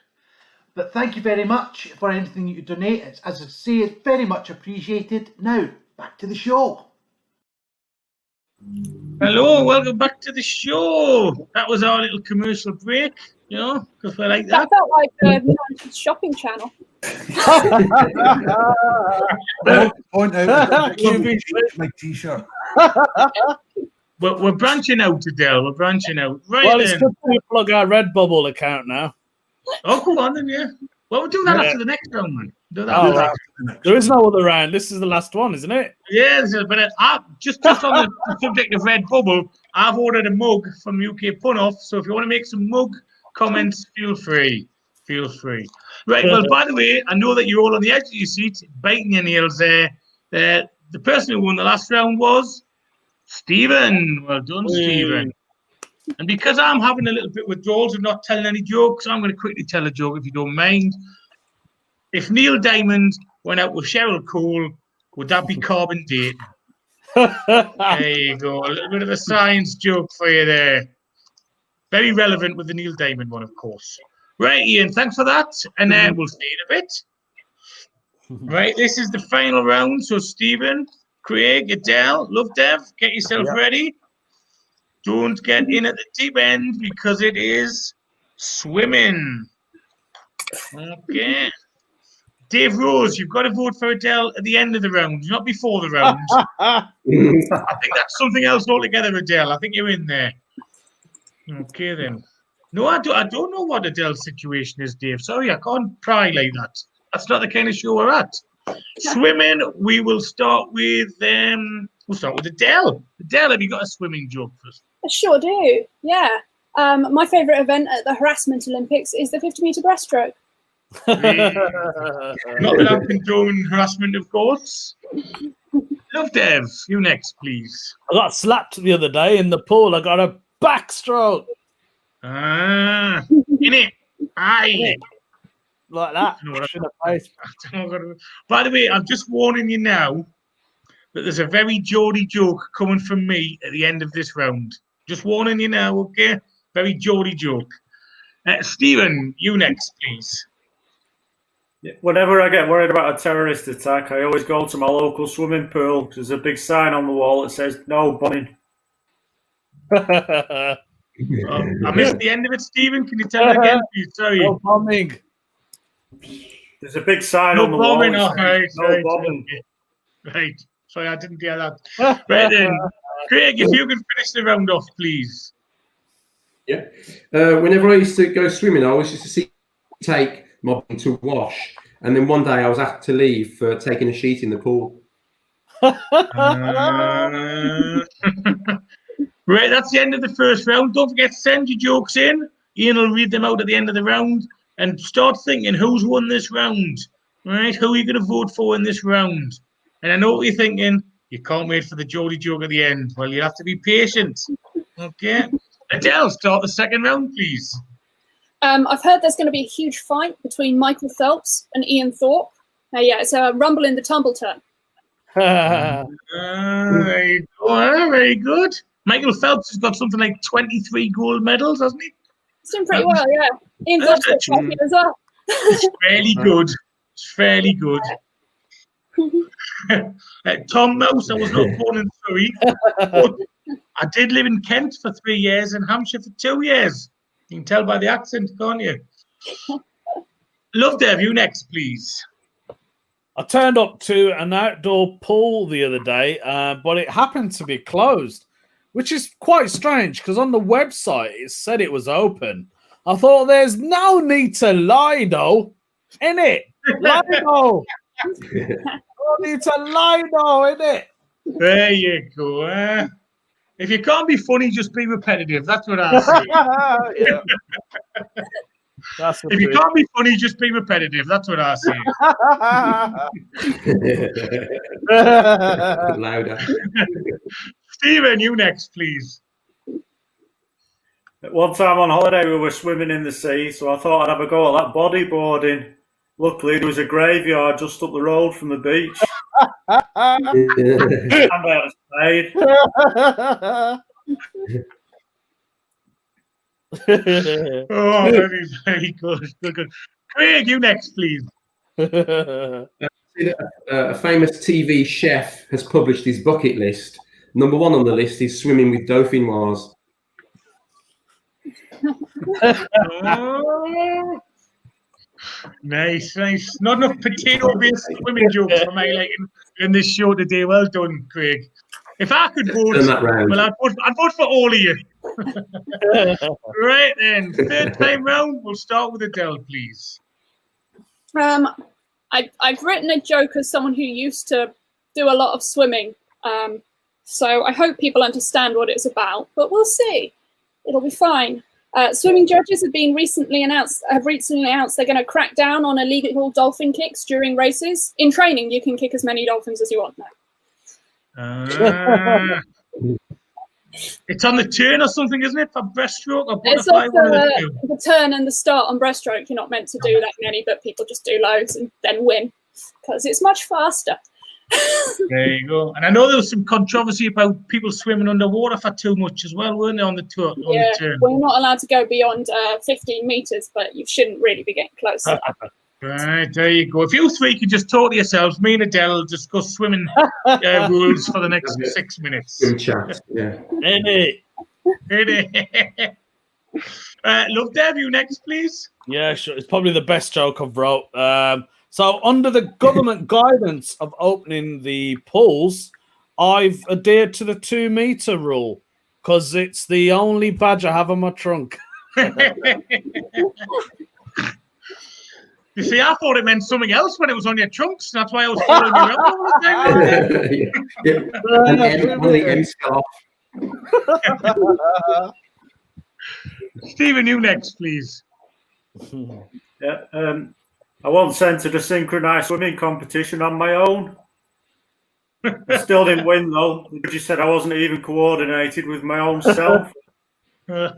But thank you very much for anything you donate. It's, as I say, it's very much appreciated. Now, back to the show. Hello, welcome back to the show. That was our little commercial break, you know, because we like that. That felt like the shopping channel. Point out my t-shirt. But we're branching out, Adele. We're branching out. Right. Well, it's good to plug our Redbubble account now. Oh, come on then, yeah. Well, we'll do that after the next round, man. Do that Oh, right. There is no other round. This is the last one, isn't it? Yeah, but just on the subject of Redbubble, I've ordered a mug from UK Pun Off. So if you want to make some mug comments, feel free. Feel free. Right. Well, by the way, I know that you're all on the edge of your seat, biting your nails there. The person who won the last round was Stephen. Well done, Stephen. And because I'm having a little bit of withdrawals and not telling any jokes, I'm going to quickly tell a joke if you don't mind. If Neil Diamond went out with Cheryl Cole, would that be carbon dating? There you go. A little bit of a science joke for you there. Very relevant with the Neil Diamond one, of course. Right, Ian, thanks for that. And then we'll see you in a bit. Right, this is the final round. So, Stephen, Craig, Adele, Love Dev, get yourself ready. Don't get in at the deep end because it is swimming. Okay. Dave Rose, you've got to vote for Adele at the end of the round, not before the round. I think that's something else altogether, Adele. I think you're in there. Okay, then. No, I don't know what Adele's situation is, Dave. Sorry, I can't pry like that. That's not the kind of show we're at. Swimming, we will start with Adele. Adele, have you got a swimming joke for us? I sure do. Yeah. My favourite event at the Harassment Olympics is the 50-metre breaststroke. Not that I'm condoning harassment, of course. Love Dev, you next, please. I got slapped the other day in the pool. I got a backstroke. In it. Aye. Like that. By the way, I'm just warning you now that there's a very Geordie joke coming from me at the end of this round. Just warning you now, okay? Very Geordie joke. Stephen, you next, please. Whenever I get worried about a terrorist attack, I always go to my local swimming pool. There's a big sign on the wall that says "No bombing." I missed the end of it, Stephen. Can you tell it again, please? Sorry. No bombing. There's a big sign on the bombing, wall. No bombing. Right. Sorry, I didn't hear that. Right then, Craig, if you can finish the round off, please. Yeah. Whenever I used to go swimming, I always used to take my bum to wash, and then one day I was asked to leave for taking a sheet in the pool. Right, that's the end of the first round. Don't forget to send your jokes in. Ian will read them out at the end of the round. And start thinking, who's won this round? Right? Who are you going to vote for in this round? And I know what you're thinking. You can't wait for the Geordie joke at the end. Well, you have to be patient. Okay? Adele, start the second round, please. I've heard there's going to be a huge fight between Michael Phelps and Ian Thorpe. Yeah, it's a rumble in the tumble turn. Very good. Michael Phelps has got something like 23 gold medals, hasn't he? He's doing pretty well, yeah. Ian Thorpe's got trophy as well. It's fairly good. It's fairly good. Tom Mouse, I was not born in Surrey, but I did live in Kent for 3 years and Hampshire for 2 years. You can tell by the accent, can't you? Love Dev, you next, please. I turned up to an outdoor pool the other day, but it happened to be closed, which is quite strange because on the website it said it was open. I thought there's no need to lie, though, innit? Lie, though. No need to lie, though, innit? There you go. If you can't be funny, just be repetitive. That's what I say. Yeah. If you can't be funny, just be repetitive. That's what I say. Louder. Stephen, you next, please. At one time on holiday, we were swimming in the sea, so I thought I'd have a go at that bodyboarding. Luckily, there was a graveyard just up the road from the beach. And I had a spade. Oh, very, very good. Good. Craig, you next, please. A famous TV chef has published his bucket list. Number 1 on the list is swimming with dauphinoise. Oh. Nice. Not enough potato-based swimming jokes for my liking in this show today. Well done, Craig. If I could vote, well, I'd vote for all of you. Right then, third time round, we'll start with Adele, please. I've written a joke as someone who used to do a lot of swimming, so I hope people understand what it's about. But we'll see. It'll be fine. Swimming judges have recently announced they're going to crack down on illegal dolphin kicks during races. In training, you can kick as many dolphins as you want now. It's on the turn or something, isn't it? For breaststroke or butterfly? It's also the turn and the start on breaststroke. You're not meant to do that many, but people just do loads and then win because it's much faster. There you go. And I know there was some controversy about people swimming underwater for too much as well, weren't there, on the tour? Yeah, we're not allowed to go beyond 15 meters, but you shouldn't really be getting close to that. Right, there you go. If you three could just talk to yourselves, me and Adele will discuss swimming rules for the next 6 minutes. Swim chat. Yeah. Love Dev, you next, please. Yeah, sure. It's probably the best joke I've wrote. So, under the government guidance of opening the pools, I've adhered to the 2 meter rule because it's the only badge I have in my trunk. You see, I thought it meant something else when it was on your trunks. That's why I was following you around all the time. And on the M scarf. Stephen, you next, please. Yeah, I once entered a synchronized swimming competition on my own. I still didn't win though. The judge said I wasn't even coordinated with my own self. There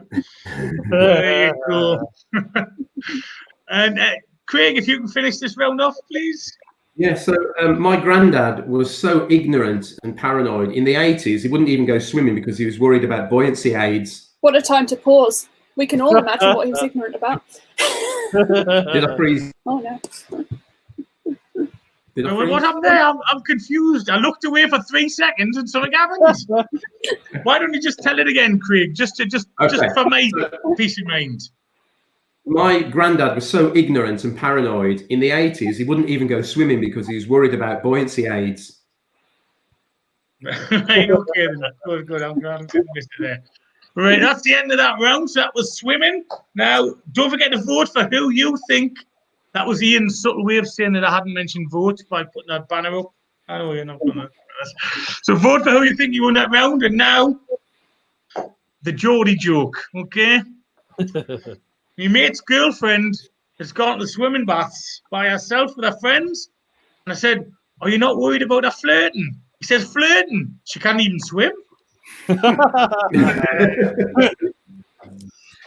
you go. And Craig, if you can finish this round off, please. Yeah, so my granddad was so ignorant and paranoid. In the 80s, he wouldn't even go swimming because he was worried about buoyancy aids. What a time to pause. We can all imagine what he was ignorant about. Did I freeze? Oh, no. Did I What freeze? happened there? I'm confused. I looked away for 3 seconds and something happened. Why don't you just tell it again, Craig? Just for my peace of mind. My granddad was so ignorant and paranoid. In the 80s, he wouldn't even go swimming because he was worried about buoyancy aids. Right, okay, then. Good. I'm glad I missed it there. Right, that's the end of that round. So that was swimming. Now, don't forget to vote for who you think. That was Ian's subtle way of saying that I hadn't mentioned vote by putting that banner up. I know you're not going to. So vote for who you think you won that round. And now, the Geordie joke, okay? Your mate's girlfriend has gone to the swimming baths by herself with her friends. And I said, are you not worried about her flirting? He says, flirting? She can't even swim.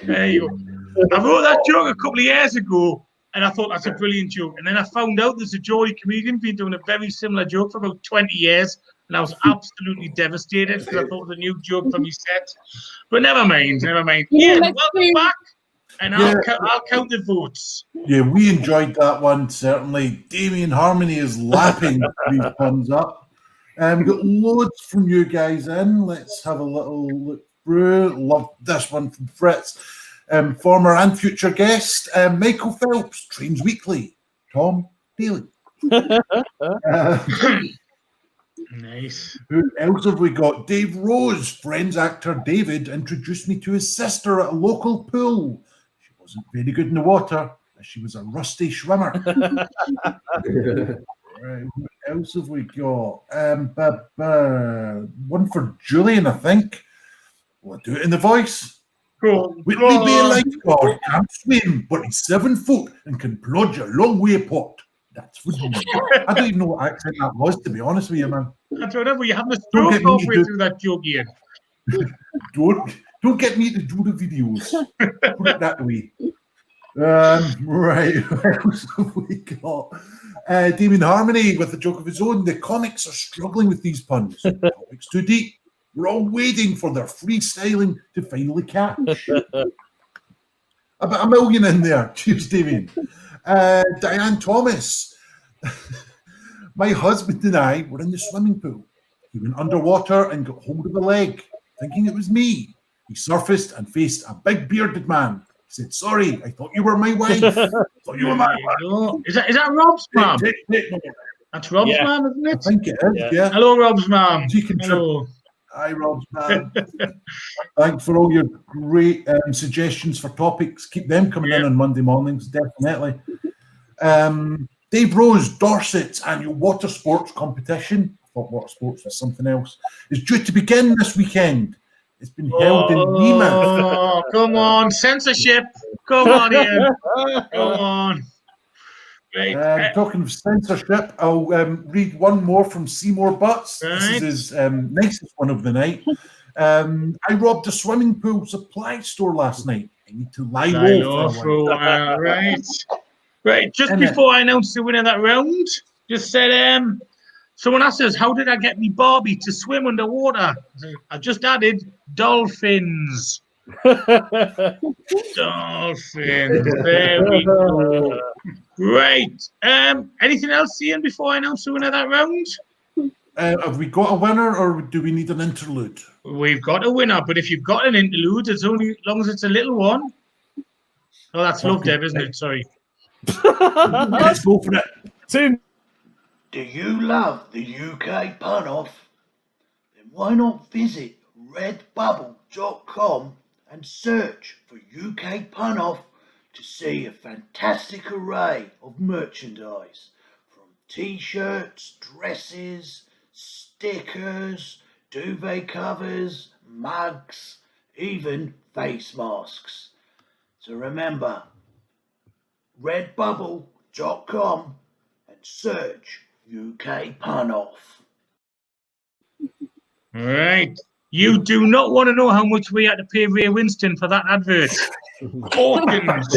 There you go. I wrote that joke a couple of years ago, and I thought that's a brilliant joke. And then I found out there's a Geordie comedian been doing a very similar joke for about 20 years, and I was absolutely devastated because I thought it was a new joke for me set. But never mind. Yeah, Ian, welcome back. And I'll count the votes. Yeah, we enjoyed that one, certainly. Damien Harmony is lapping these puns up. We've got loads from you guys in. Let's have a little look through. Love this one from Fritz. Former and future guest, Michael Phelps, trains weekly. Tom Daly. Nice. Who else have we got? Dave Rose, Friends actor David, introduced me to his sister at a local pool. She wasn't very good in the water, as she was a rusty swimmer. Right, what else have we got? One for Julian, I think. We'll do it in the voice. Whitley Bay lifeguard can't swim, but he's 7 foot and can plodge a long way apart. That's for you. I don't even know what accent that was, to be honest with you, man. I don't know. You have the stroke halfway through that joke, Ian. Don't get me to do the videos. Put it that way. Right, what else have we got? Damien Harmony with a joke of his own. The comics are struggling with these puns. Topics too deep. We're all waiting for their freestyling to finally catch. About 1 million in there. Cheers, Damien. Diane Thomas. My husband and I were in the swimming pool. He went underwater and got hold of a leg, thinking it was me. He surfaced and faced a big bearded man. He said, sorry, I thought you were my wife. Thought you were my wife. Is that Rob's mum? That's Rob's mum, isn't it? I think it is, yeah. Hello, Rob's mum. Hello. Hi, Rob's mum. Thanks for all your great suggestions for topics. Keep them coming in on Monday mornings, definitely. Dave Rose, Dorset's annual water sports competition, I thought water sports was something else, is due to begin this weekend. It's been held in Weymouth. Oh, come on, censorship. Come on, Ian. Come on. Right. Talking of censorship, I'll read one more from Seymour Butts. Right. This is his nicest one of the night. I robbed a swimming pool supply store last night. I need to lie low for a while. Right. Just before I announced the winner of that round, just said Someone asked us, how did I get me Barbie to swim underwater? I just added dolphins. Dolphins. There we go. Great. Anything else, Ian, before I announce the winner of that round? Have we got a winner, or do we need an interlude? We've got a winner, but if you've got an interlude, it's only as long as it's a little one. Oh, that's Love Deb, isn't it? Sorry. Let's go for it. Tim. Do you love the UK pun off? Then why not visit redbubble.com and search for UK pun off to see a fantastic array of merchandise, from t-shirts, dresses, stickers, duvet covers, mugs, even face masks. So remember, redbubble.com and search UK pun off. Right. You do not want to know how much we had to pay Ray Winston for that advert. Hawkins.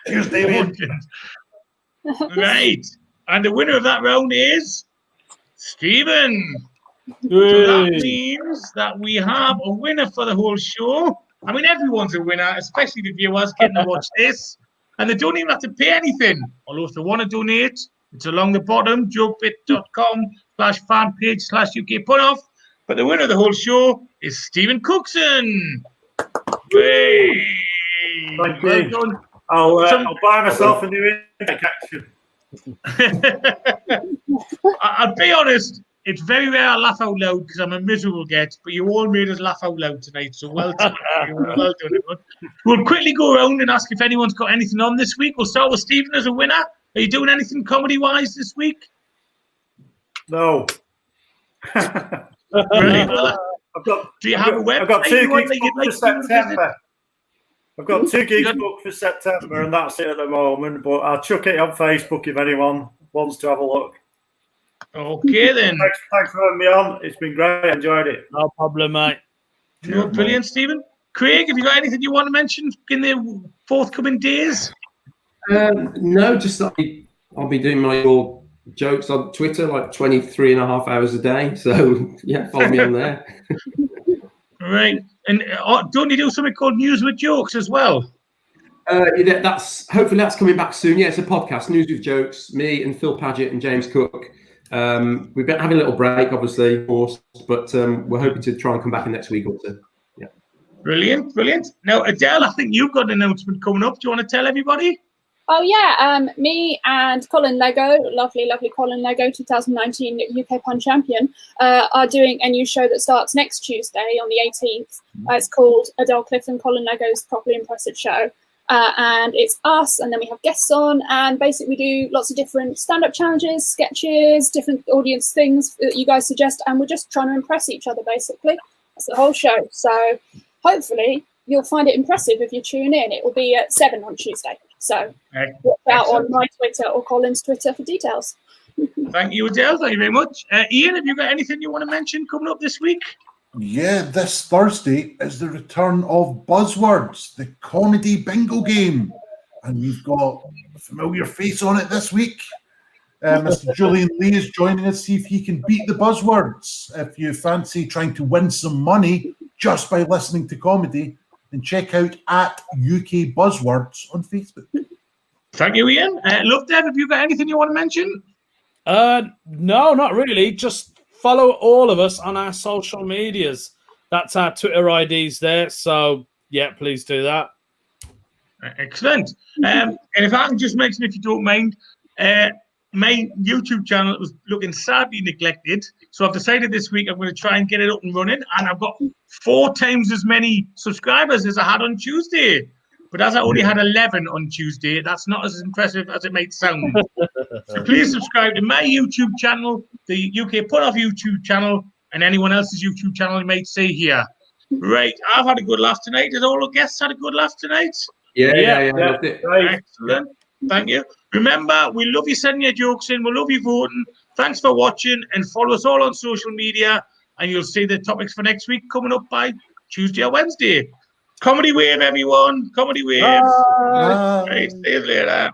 Cheers, David. Right. And the winner of that round is Stephen. So Hey. that means that we have a winner for the whole show. I mean, everyone's a winner, especially the viewers getting to watch this. And they don't even have to pay anything. Although if they want to donate, it's along the bottom, jokebit.com/fanpage/UK Punoff. But the winner of the whole show is Stephen Cookson. Yay! Thank Well you. done. I'll buy myself a new intake action. I'll be honest, it's very rare I laugh out loud because I'm a miserable get, but you all made us laugh out loud tonight, so well done. Well done, everyone. We'll quickly go around and ask if anyone's got anything on this week. We'll start with Stephen as a winner. Are you doing anything comedy-wise this week? No. Really? Well, do you have a website? I've got 2 you want gigs that you'd booked like for to visit? September. I've got 2 gigs booked for September, and that's it at the moment. But I'll chuck it on Facebook if anyone wants to have a look. Okay, then. Thanks for having me on. It's been great. I enjoyed it. No problem, mate. No, brilliant, Stephen. Craig, have you got anything you want to mention in the forthcoming days? No, just that I'll be doing my little jokes on Twitter like 23.5 hours a day. So, yeah, follow me on there. Right. And don't you do something called News with Jokes as well? Yeah, hopefully that's coming back soon. Yeah, it's a podcast, News with Jokes. Me and Phil Paget and James Cook. We've been having a little break, obviously, of course, but we're hoping to try and come back in next week or two. Yeah. Brilliant, brilliant. Now, Adele, I think you've got an announcement coming up. Do you want to tell everybody? Oh yeah, me and Colin Lego, lovely Colin Lego, 2019 UK Pun Champion, are doing a new show that starts next Tuesday on the 18th. It's called Adele Cliff and Colin Lego's Properly Impressive Show. And it's us, and then we have guests on, and basically we do lots of different stand-up challenges, sketches, different audience things that you guys suggest, and we're just trying to impress each other, basically. That's the whole show. So hopefully you'll find it impressive if you tune in. It will be at 7 on Tuesday. So watch out on my Twitter or Colin's Twitter for details. Thank you, Adele. Thank you very much. Ian, have you got anything you want to mention coming up this week? Yeah, this Thursday is the return of Buzzwords, the comedy bingo game. And we've got a familiar face on it this week. Mr. Julian Lee is joining us, see if he can beat the Buzzwords. If you fancy trying to win some money just by listening to comedy, then check out @UK Buzzwords on Facebook. Thank you, Ian. Look, Deb, have you got anything you want to mention? No, not really. Just follow all of us on our social medias. That's our Twitter IDs there. So, yeah, please do that. Excellent. And if I can just mention, if you don't mind, my YouTube channel was looking sadly neglected. So I've decided this week I'm going to try and get it up and running. And I've got 4 times as many subscribers as I had on Tuesday. But as I only had 11 on Tuesday, that's not as impressive as it might sound. So please subscribe to my YouTube channel, the UK Put Off YouTube channel, and anyone else's YouTube channel you might see here. Right, I've had a good laugh tonight. Did all the guests had a good laugh tonight? Yeah. Loved it. Excellent. Thank you. Remember, we love you sending your jokes in. We love you voting. Thanks for watching, and follow us all on social media, and you'll see the topics for next week coming up by Tuesday or Wednesday. Comedy Wave, everyone. Comedy Wave. Bye. Right, see you later.